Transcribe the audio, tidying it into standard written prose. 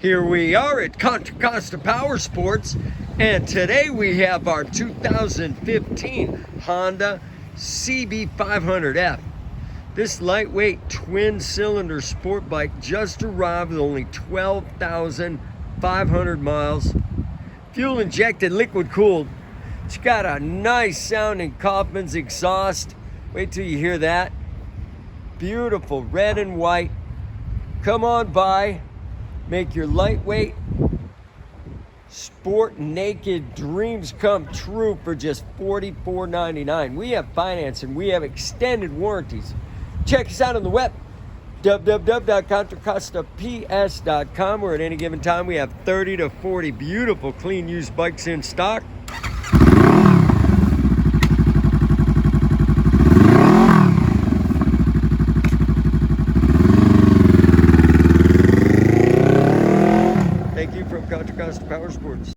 Here we are at Contra Costa Powersports, and today we have our 2015 Honda CB500F. This lightweight twin-cylinder sport bike just arrived with only 12,500 miles. Fuel injected, liquid cooled. It's got a nice sounding Kaufman's exhaust. Wait till you hear that. Beautiful red and white. Come on by. Make your lightweight, sport naked dreams come true for just $44.99. We have financing. We have extended warranties. Check us out on the web, www.contracostaps.com, where at any given time we have 30 to 40 beautiful, clean used bikes in stock. Thank you from Contra Costa Powersports.